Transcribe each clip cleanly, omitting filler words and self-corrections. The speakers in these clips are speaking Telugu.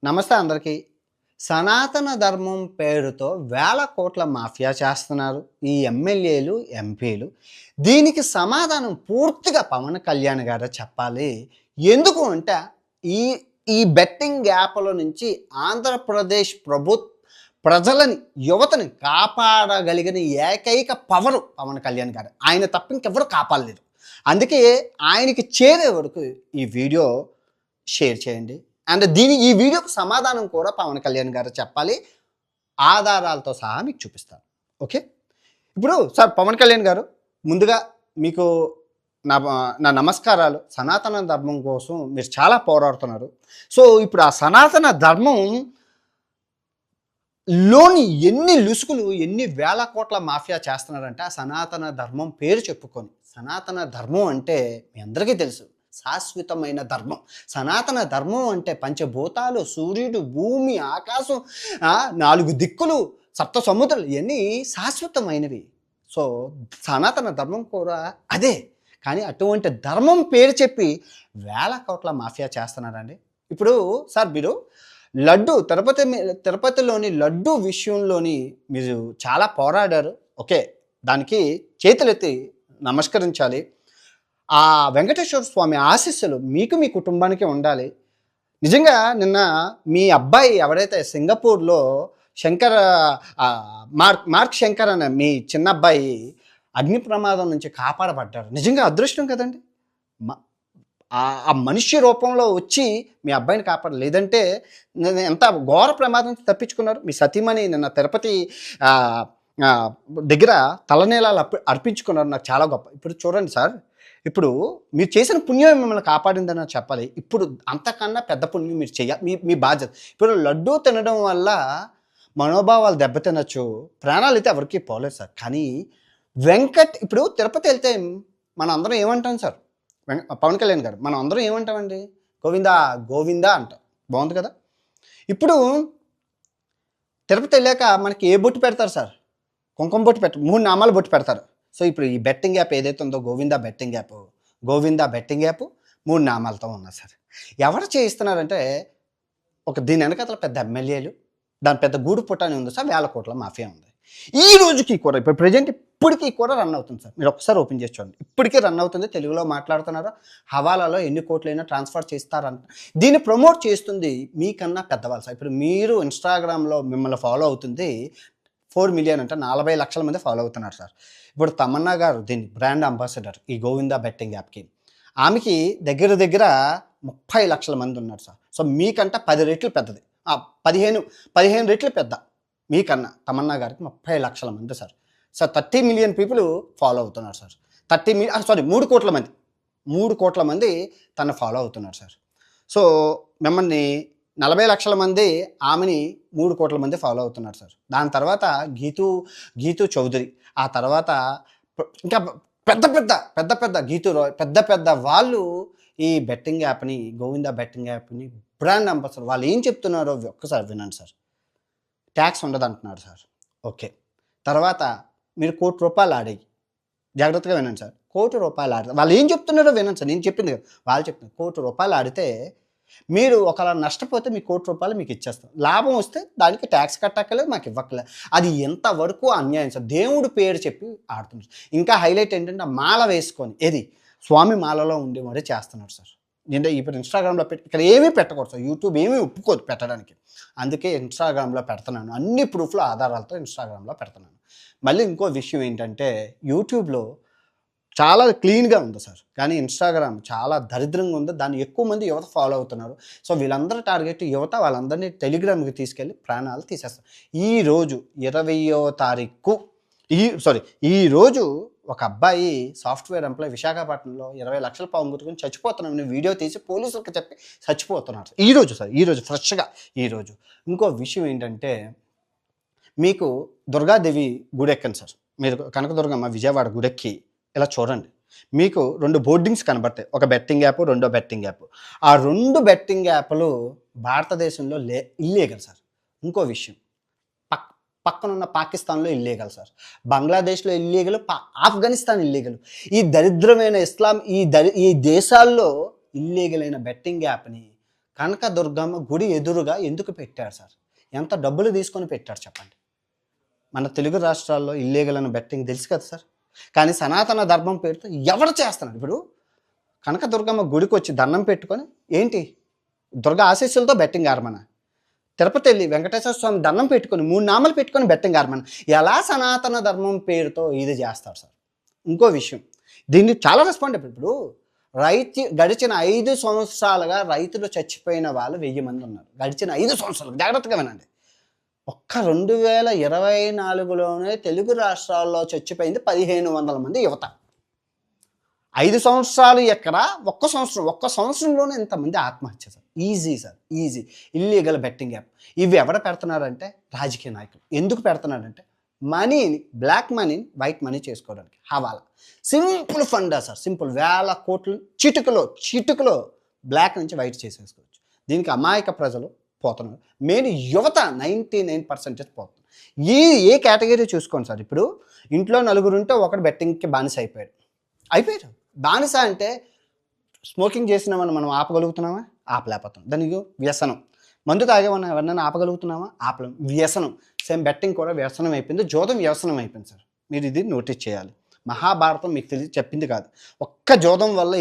నమస్తే అందరికీ. సనాతన ధర్మం పేరుతో వేల కోట్ల మాఫియా చేస్తున్నారు ఈ ఎమ్మెల్యేలు, ఎంపీలు. దీనికి సమాధానం పూర్తిగా పవన్ కళ్యాణ్ గారే చెప్పాలి. ఎందుకు అంటే ఈ ఈ బెట్టింగ్ యాప్‌ల నుంచి ఆంధ్రప్రదేశ్ ప్రజలని, యువతని కాపాడగలిగిన ఏకైక పవరు పవన్ కళ్యాణ్ గారే. ఆయన తప్ప ఇంకెవ్వరు కాపాడలేరు. అందుకే ఆయనకి చేరే వరకు ఈ వీడియో షేర్ చేయండి. అండ్ ఈ వీడియోకి సమాధానం కూడా పవన్ కళ్యాణ్ గారు చెప్పాలి. ఆధారాలతో సహా మీకు చూపిస్తాను. ఓకే. ఇప్పుడు సార్ పవన్ కళ్యాణ్ గారు, ముందుగా మీకు నా నా నమస్కారాలు. సనాతన ధర్మం కోసం మీరు చాలా పోరాడుతున్నారు. సో ఇప్పుడు ఆ సనాతన ధర్మం లోని ఎన్ని లుసుకులు, ఎన్ని వేల కోట్ల మాఫియా చేస్తున్నారంటే ఆ సనాతన ధర్మం పేరు చెప్పుకొని. సనాతన ధర్మం అంటే మీ అందరికీ తెలుసు, శాశ్వతమైన ధర్మం. సనాతన ధర్మం అంటే పంచభూతాలు, సూర్యుడు, భూమి, ఆకాశం, 4 దిక్కులు, సప్త సముద్రాలు ఇవన్నీ శాశ్వతమైనవి. సో సనాతన ధర్మం కూడా అదే. కానీ అటువంటి ధర్మం పేరు చెప్పి వేల కోట్ల మాఫియా చేస్తున్నారండి. ఇప్పుడు సార్ మీరు తిరుపతిలోని లడ్డు విషయంలోని మీరు చాలా పోరాడారు. ఓకే, దానికి చేతులెత్తి నమస్కరించాలి. ఆ వెంకటేశ్వర స్వామి ఆశీస్సులు మీకు, మీ కుటుంబానికి ఉండాలి. నిజంగా నిన్న మీ అబ్బాయి ఎవరైతే సింగపూర్లో మార్క్ శంకర్ అనే మీ చిన్న అబ్బాయి అగ్ని ప్రమాదం నుంచి కాపాడబడ్డారు. నిజంగా అదృష్టం కదండి. ఆ మనిషి రూపంలో వచ్చి మీ అబ్బాయిని కాపాడ, లేదంటే ఎంత ఘోర ప్రమాదం తప్పించుకున్నారు. మీ సతీమణి నిన్న తిరుపతి దగ్గర తలనీలాలు అర్పించుకున్నారు. నాకు చాలా గొప్ప. ఇప్పుడు చూడండి సార్, ఇప్పుడు మీరు చేసిన పుణ్యం మిమ్మల్ని కాపాడిందని చెప్పాలి. ఇప్పుడు అంతకన్నా పెద్ద పుణ్యం మీరు చేయాలి, మీ బాధ్యత. ఇప్పుడు లడ్డూ తినడం వల్ల మనోభావాలు దెబ్బతినచ్చు, ప్రాణాలు అయితే ఎవరికి పోలేదు సార్. కానీ ఇప్పుడు తిరుపతి వెళ్తే మనం అందరం ఏమంటాం సార్? పవన్ కళ్యాణ్ గారు, మనం అందరం ఏమంటామండి? గోవిందా గోవిందా అంటాం. బాగుంది కదా. ఇప్పుడు తిరుపతి వెళ్ళాక మనకి ఏ బొట్టు పెడతారు సార్? కుంకుమ బొట్టు 3 నామాలు బొట్టు పెడతారు. సో ఇప్పుడు ఈ బెట్టింగ్ యాప్ ఏదైతే ఉందో, గోవిందా బెట్టింగ్ యాప్ 3 నామాలతో ఉన్నా సార్. ఎవరు చేయిస్తున్నారంటే దీని వెనకాల పెద్ద ఎమ్మెల్యేలు, దాని పెద్ద గూడు పుట్టాని ఉంది సార్. వేల కోట్ల మాఫియా ఉంది. ఈ రోజుకి కూడా ఇప్పుడు ప్రజెంట్ ఇప్పటికీ కూడా రన్ అవుతుంది సార్. మీరు ఒకసారి ఓపెన్ చేసి చూడండి, ఇప్పటికీ రన్ అవుతుంది. తెలుగులో మాట్లాడుతున్నారు. హవాలాలో ఎన్ని కోట్లైనా ట్రాన్స్ఫర్ చేస్తారంట. దీన్ని ప్రమోట్ చేస్తుంది మీకన్నా పెద్దవాళ్ళు సార్. ఇప్పుడు మీరు ఇన్స్టాగ్రామ్లో మిమ్మల్ని ఫాలో అవుతుంది 4 మిలియన్ అంటే 40 లక్షల మంది ఫాలో అవుతున్నారు సార్. ఇప్పుడు తమన్నా గారు దీని బ్రాండ్ అంబాసిడర్ ఈ గోవిందా బెట్టింగ్ యాప్కి. ఆమెకి దగ్గర 30 లక్షల మంది ఉన్నారు సార్. సో మీకంటే 10 రెట్లు పెద్దది, 15 రెట్లు పెద్ద మీకన్నా. తమన్నా గారికి 30 లక్షల మంది సార్. 30 మిలియన్ పీపుల్ ఫాలో అవుతున్నారు సార్. 3 కోట్ల మంది 3 కోట్ల మంది తను ఫాలో అవుతున్నారు సార్. సో మిమ్మల్ని 40 లక్షల మంది, ఆమెని 3 కోట్ల మంది ఫాలో అవుతున్నారు సార్. దాని తర్వాత గీతూ చౌదరి, ఆ తర్వాత ఇంకా పెద్ద గీతూ రాయ్, పెద్ద వాళ్ళు ఈ బెట్టింగ్ యాప్ని, గోవిందా బెట్టింగ్ యాప్ని బ్రాండ్ అంబాసిడర్. వాళ్ళు ఏం చెప్తున్నారో ఒక్కసారి వినండి సార్. ట్యాక్స్ ఉండదు అంటున్నారు సార్. ఓకే, తర్వాత మీరు ₹1,00,00,000 ఆడాయి. జాగ్రత్తగా వినండి సార్. ₹1,00,00,000 ఆడితే వాళ్ళు ఏం చెప్తున్నారో వినండి సార్. నేను చెప్పింది కదా, వాళ్ళు చెప్తున్నారు. ₹1,00,00,000 ఆడితే మీరు ఒకవేళ నష్టపోతే మీ ₹1,00,00,000 మీకు ఇచ్చేస్తాం. లాభం వస్తే దానికి ట్యాక్స్ కట్టక్కలేదు, మాకు ఇవ్వక్కలేదు. అది ఎంతవరకు అన్యాయం సార్. దేవుడు పేరు చెప్పి ఆడుతున్నారు. ఇంకా హైలైట్ ఏంటంటే మాల వేసుకొని స్వామి మాలలో ఉండి మరీ చేస్తున్నారు సార్. నేను ఇప్పుడు ఇన్స్టాగ్రామ్లో ఇక్కడ ఏమీ పెట్టకూడదు సార్. యూట్యూబ్ ఏమీ ఒప్పుకోదు పెట్టడానికి. అందుకే ఇన్స్టాగ్రామ్లో పెడుతున్నాను. అన్ని ప్రూఫ్లు, ఆధారాలతో ఇన్స్టాగ్రామ్లో పెడుతున్నాను. మళ్ళీ ఇంకో విషయం ఏంటంటే, యూట్యూబ్లో చాలా క్లీన్గా ఉంది సార్, కానీ ఇన్స్టాగ్రామ్ చాలా దరిద్రంగా ఉంది. దాన్ని ఎక్కువ మంది యువత ఫాలో అవుతున్నారు. సో వీళ్ళందరూ టార్గెట్ యువత, వాళ్ళందరినీ టెలిగ్రామ్కి తీసుకెళ్ళి ప్రాణాలు తీసేస్తారు. ఈరోజు 20వ తారీఖు ఈరోజు ఒక అబ్బాయి సాఫ్ట్వేర్ ఎంప్లాయ్ విశాఖపట్నంలో 20 లక్షల పాము చచ్చిపోతున్నామని వీడియో తీసి పోలీసులకు చెప్పి చచ్చిపోతున్నారు. ఈరోజు ఫ్రెష్గా. ఇంకో విషయం ఏంటంటే, మీకు దుర్గాదేవి గుడెక్కండి సార్. మీరు కనకదుర్గమ్మ విజయవాడ గుడెక్కి ఇలా చూడండి. మీకు 2 బోర్డింగ్స్ కనబడతాయి. ఒక బెట్టింగ్ యాప్, రెండో బెట్టింగ్ యాప్. ఆ 2 బెట్టింగ్ యాప్లు భారతదేశంలో ఇల్లీగల్ సార్. ఇంకో విషయం, పక్కనున్న పాకిస్తాన్లో ఇల్లీగల్ సార్, బంగ్లాదేశ్లో ఇల్లీగల్, ఆఫ్ఘనిస్తాన్ ఇల్లీగల్. ఈ దరిద్రమైన ఈ దేశాల్లో ఇల్లీగల్ అయిన బెట్టింగ్ యాప్ని కనకదుర్గమ్మ గుడి ఎదురుగా ఎందుకు పెట్టాడు సార్? ఎంత డబ్బులు తీసుకొని పెట్టాడు చెప్పండి? మన తెలుగు రాష్ట్రాల్లో ఇల్లీగల్ అని బెట్టింగ్ తెలుసు కదా సార్. కానీ సనాతన ధర్మం పేరుతో ఎవరు చేస్తున్నాడు? ఇప్పుడు కనకదుర్గమ్మ గుడికి వచ్చి దండం పెట్టుకొని ఏంటి దుర్గ ఆశీస్సులతో బెట్టింగ్ ఆడమన, తిరుపతి వెళ్ళి వెంకటేశ్వర స్వామి దండం పెట్టుకొని 3 నామాలు పెట్టుకొని బెట్టింగ్ ఆడమన, ఎలా సనాతన ధర్మం పేరుతో ఇది చేస్తారు సార్? ఇంకో విషయం, దీన్ని చాలా రెస్పాండ్. ఇప్పుడు గడిచిన 5 సంవత్సరాలుగా రైతులు చచ్చిపోయిన వాళ్ళు 1000 మంది ఉన్నారు. గడిచిన 5 సంవత్సరాలు జాగ్రత్తగా వినండి. ఒక్క 2024లోనే తెలుగు రాష్ట్రాల్లో చచ్చిపోయింది 1500 మంది యువత. 5 సంవత్సరాలు ఎక్కడ, ఒక్క సంవత్సరంలోనే ఇంతమంది ఆత్మహత్య sir. Easy sir, easy. Illegal betting app. ఇవి ఎవడ పెడుతున్నారంటే రాజకీయ నాయకులు. ఎందుకు పెడుతున్నారంటే మనీని, బ్లాక్ మనీని వైట్ మనీ చేసుకోవడానికి. హవాలా సింపుల్ ఫండా సార్, సింపుల్. వేల కోట్లు చిటుకలో బ్లాక్ నుంచి వైట్ చేసేసుకోవచ్చు. దీనికి అమాయక ప్రజలు పోతున్నారు. మెయిన్ యువత 99% పోతున్నారు. ఏ కేటగిరీ చూసుకోండి సార్. ఇప్పుడు ఇంట్లో నలుగురు ఉంటే ఒకటి బెట్టింగ్కి బానిస అయిపోయారు. బానిస అంటే స్మోకింగ్ చేసినామని మనం ఆపగలుగుతున్నామా? ఆపలేకపోతాం. దానికి వ్యసనం. మందు తాగేమన్నా ఎవరినైనా ఆపగలుగుతున్నామా? ఆపలేం. వ్యసనం. సేమ్ బెట్టింగ్ కూడా వ్యసనం అయిపోయింది. జోదం వ్యసనం అయిపోయింది సార్. మీరు ఇది నోటీస్ చేయాలి. మహాభారతం మీకు చెప్పింది కాదు. ఒక్క జోదం వల్ల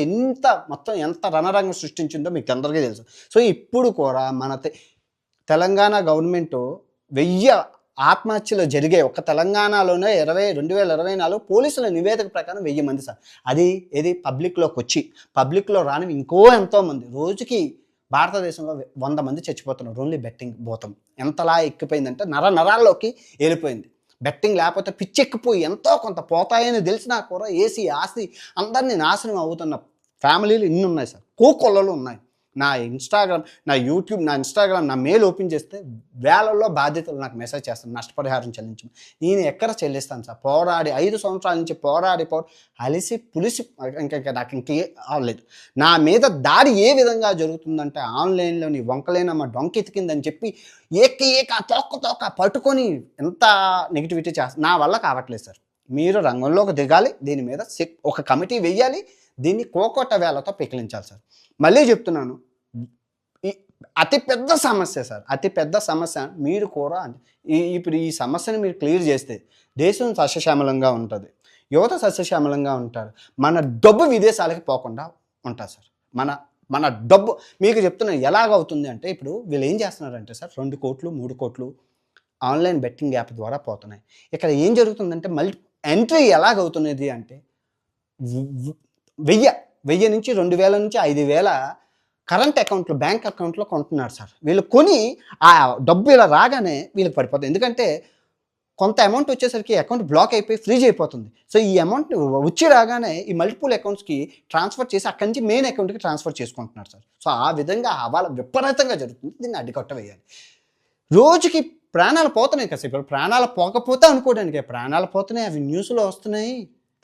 ఎంత రణరంగం సృష్టించిందో మీకు అందరికీ తెలుసు. సో ఇప్పుడు కూడా మన తెలంగాణ గవర్నమెంట్ 1000 ఆత్మహత్యలు జరిగాయి. ఒక్క తెలంగాణలోనే 2024 పోలీసుల నివేదిక ప్రకారం 1000 మంది సార్. అది ఏది పబ్లిక్లో రాని ఇంకో ఎంతోమంది. రోజుకి భారతదేశంలో 100 మంది చచ్చిపోతున్నారు. ఓన్లీ బెట్టింగ్ భూతం ఎంతలా ఎక్కిపోయిందంటే నరాల్లోకి వెళ్ళిపోయింది. బెట్టింగ్ లేకపోతే పిచ్చెక్కిపోయి ఎంతో కొంత పోతాయని తెలిసినా కూడా ఏసీ ఆస్తి అందరినీ నాశనం అవుతున్న ఫ్యామిలీలు ఇన్ని ఉన్నాయి సార్. కోకొల్లలు ఉన్నాయి. నా యూట్యూబ్, నా ఇన్స్టాగ్రామ్, నా మెయిల్ ఓపెన్ చేస్తే వేలల్లో బాధ్యతలు నాకు మెసేజ్ చేస్తాను, నష్టపరిహారం చెల్లించమని. నేను ఎక్కడ చెల్లిస్తాను సార్? 5 సంవత్సరాల నుంచి పోరాడి అలిసి పులిసి నాకు ఇంకే అవ్వలేదు. నా మీద దాడి ఏ విధంగా జరుగుతుందంటే ఆన్లైన్లో నీ వంకలేనమ్మ డొంకెతికిందని చెప్పి తోక పట్టుకొని ఎంత నెగిటివిటీ చేస్తా. నా వల్ల కావట్లేదు సార్. మీరు రంగంలోకి దిగాలి. దీని మీద ఒక కమిటీ వెయ్యాలి. దీన్ని కోకోట వేలతో పెకిలించాలి సార్. మళ్ళీ చెప్తున్నాను, అతిపెద్ద సమస్య సార్, అతిపెద్ద సమస్య. మీరు కూడా ఇప్పుడు ఈ సమస్యను మీరు క్లియర్ చేస్తే దేశం సస్యశ్యామలంగా ఉంటుంది, యువత సస్యశ్యామలంగా ఉంటారు, మన డబ్బు విదేశాలకి పోకుండా ఉంటుంది సార్. మన డబ్బు మీకు చెప్తున్నాను ఎలాగవుతుంది అంటే, ఇప్పుడు వీళ్ళు ఏం చేస్తున్నారంటే సార్ 2 కోట్లు 3 కోట్లు ఆన్లైన్ బెట్టింగ్ యాప్ ద్వారా పోతున్నాయి. ఇక్కడ ఏం జరుగుతుందంటే ఎంట్రీ ఎలాగవుతున్నది అంటే 1000 నుంచి 2000 నుంచి 5000 కరెంట్ అకౌంట్లు, బ్యాంక్ అకౌంట్లో కొంటున్నారు సార్. వీళ్ళు కొని ఆ డబ్బు ఇలా రాగానే వీళ్ళకి పడిపోతుంది. ఎందుకంటే కొంత అమౌంట్ వచ్చేసరికి అకౌంట్ బ్లాక్ అయిపోయి ఫ్రీజ్ అయిపోతుంది. సో ఈ అమౌంట్ వచ్చి రాగానే ఈ మల్టిపుల్ అకౌంట్స్కి ట్రాన్స్ఫర్ చేసి అక్కడి నుంచి మెయిన్ అకౌంట్కి ట్రాన్స్ఫర్ చేసుకుంటున్నారు సార్. సో ఆ విధంగా హవాలా విపరీతంగా జరుగుతుంది. దీన్ని అడ్డుకట్ట వేయాలి. రోజుకి ప్రాణాలు పోతున్నాయి కదా. ఇప్పుడు ప్రాణాలు పోకపోతే అనుకోవడానికి ప్రాణాలు పోతున్నాయి. అవి న్యూస్లో వస్తున్నాయి.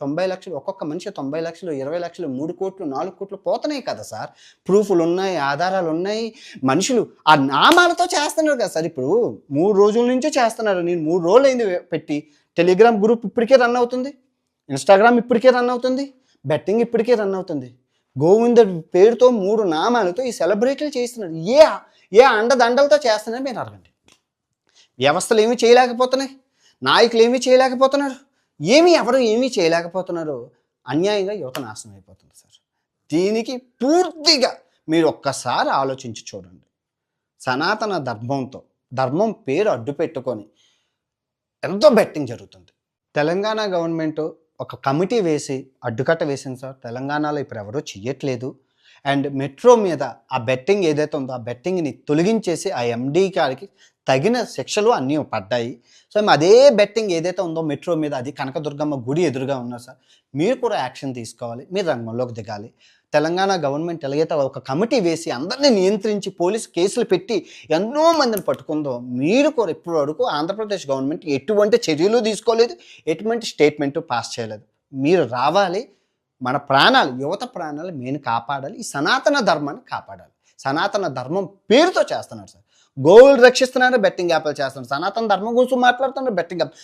90 లక్షలు, ఒక్కొక్క మనిషి 90 లక్షలు, 20 లక్షలు, 3 కోట్లు 4 కోట్లు పోతున్నాయి కదా సార్. ప్రూఫ్లు ఉన్నాయి, ఆధారాలు ఉన్నాయి. మనుషులు ఆ నామాలతో చేస్తున్నారు కదా సార్. ఇప్పుడు 3 రోజుల నుంచే చేస్తున్నారు. నేను 3 రోజులు అయింది పెట్టి. టెలిగ్రామ్ గ్రూప్ ఇప్పటికే రన్ అవుతుంది, ఇన్స్టాగ్రామ్ ఇప్పటికే రన్ అవుతుంది, బెట్టింగ్ ఇప్పటికే రన్ అవుతుంది. గోవింద పేరుతో 3 నామాలతో ఈ సెలబ్రిటీలు చేస్తున్నారు. ఏ అండదండలతో చేస్తున్నారు మీరు అడగండి. వ్యవస్థలు ఏమీ చేయలేకపోతున్నాయి, నాయకులు ఏమీ చేయలేకపోతున్నారు, ఎవరు ఏమీ చేయలేకపోతున్నారు. అన్యాయంగా యువత నాశనం అయిపోతుంది సార్. దీనికి పూర్తిగా మీరు ఒక్కసారి ఆలోచించి చూడండి. సనాతన ధర్మం పేరు అడ్డు పెట్టుకొని ఎంతో బెట్టింగ్ జరుగుతుంది. తెలంగాణ గవర్నమెంట్ ఒక కమిటీ వేసి అడ్డుకట్ట వేసింది సార్. తెలంగాణలో ఇప్పుడు ఎవరూ చెయ్యట్లేదు. అండ్ మెట్రో మీద ఆ బెట్టింగ్ ఏదైతే ఉందో ఆ బెట్టింగ్ని తొలగించేసి ఆ ఎండీ గారికి తగిన శిక్షలు అన్నీ పడ్డాయి. సో అదే బెట్టింగ్ ఏదైతే ఉందో మెట్రో మీద, అది కనకదుర్గమ్మ గుడి ఎదురుగా ఉన్నారు సార్. మీరు కూడా యాక్షన్ తీసుకోవాలి, మీరు రంగంలోకి దిగాలి. తెలంగాణ గవర్నమెంట్ ఎలాగైతే ఒక కమిటీ వేసి అందరినీ నియంత్రించి పోలీసు కేసులు పెట్టి ఎన్నో మందిని పట్టుకుందో, మీరు కూడా ఇప్పుడు వరకు ఆంధ్రప్రదేశ్ గవర్నమెంట్ ఎటువంటి చర్యలు తీసుకోలేదు, ఎటువంటి స్టేట్మెంటు పాస్ చేయలేదు. మీరు రావాలి. మన ప్రాణాలు, యువత ప్రాణాలు మేము కాపాడాలి. ఈ సనాతన ధర్మాన్ని కాపాడాలి. సనాతన ధర్మం పేరుతో చేస్తున్నారు సార్. గోవులు రక్షిస్తున్నారు, బెట్టింగ్ యాప్లు చేస్తున్నారు. సనాతన ధర్మం గురించి మాట్లాడుతున్నారు, బెట్టింగ్ యాప్.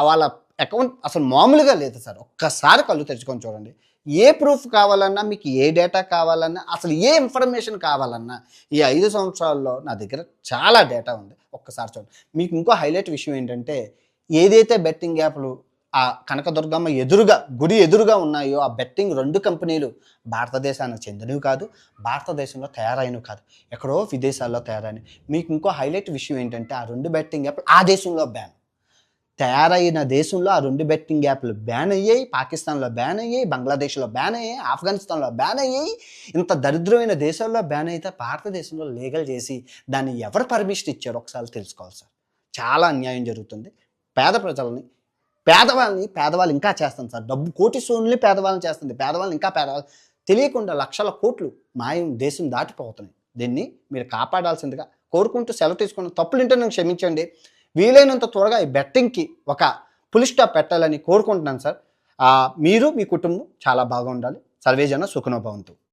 వాళ్ళ అకౌంట్ అసలు మామూలుగా లేదు సార్. ఒక్కసారి కళ్ళు తెరుచుకొని చూడండి. ఏ ప్రూఫ్ కావాలన్నా, మీకు ఏ డేటా కావాలన్నా, అసలు ఏ ఇన్ఫర్మేషన్ కావాలన్నా ఈ 5 సంవత్సరాల్లో నా దగ్గర చాలా డేటా ఉంది. ఒక్కసారి చూడండి. మీకు ఇంకో హైలైట్ విషయం ఏంటంటే, ఏదైతే బెట్టింగ్ యాప్‌లు ఆ కనకదుర్గమ్మ ఎదురుగా, గుడి ఎదురుగా ఉన్నాయో ఆ బెట్టింగ్ 2 కంపెనీలు భారతదేశానికి చెందినవి కాదు. భారతదేశంలో తయారైనవి కాదు. ఎక్కడో విదేశాల్లో తయారైనవి. మీకు ఇంకో హైలైట్ విషయం ఏంటంటే, ఆ 2 బెట్టింగ్ యాప్‌లు ఆ దేశంలో బ్యాన్. తయారైన దేశంలో ఆ 2 బెట్టింగ్ యాప్‌లు బ్యాన్ అయ్యాయి. పాకిస్తాన్‌లో బ్యాన్ అయ్యాయి. బంగ్లాదేశ్‌లో బ్యాన్ అయ్యాయి. ఆఫ్ఘనిస్తాన్‌లో బ్యాన్ అయ్యాయి. ఇంత దరిద్రమైన దేశాల్లో బ్యాన్ అయితే భారతదేశంలో లీగల్ చేసి దాన్ని ఎవరు పర్మిషన్ ఇచ్చారో ఒకసారి తెలుసుకోవాలి సార్. చాలా అన్యాయం జరుగుతుంది. పేద ప్రజలని, పేదవాళ్ళు ఇంకా చేస్తుంది సార్. డబ్బు కోటీశ్వరుల్ని పేదవాళ్ళని చేస్తుంది. పేదవాళ్ళని ఇంకా పేదవాళ్ళు తెలియకుండా లక్షల కోట్లు మాయం దేశం దాటిపోతున్నాయి. దీన్ని మీరు కాపాడాల్సిందిగా కోరుకుంటూ సెలవు తీసుకున్న తప్పులుంటే నన్ను క్షమించండి. వీలైనంత త్వరగా ఈ బెట్టింగ్‌కి ఒక ఫుల్ స్టాప్ పెట్టాలని కోరుకుంటున్నాను సార్. మీరు, మీ కుటుంబం చాలా బాగా ఉండాలి. సర్వేజన సుఖినో భవంతు.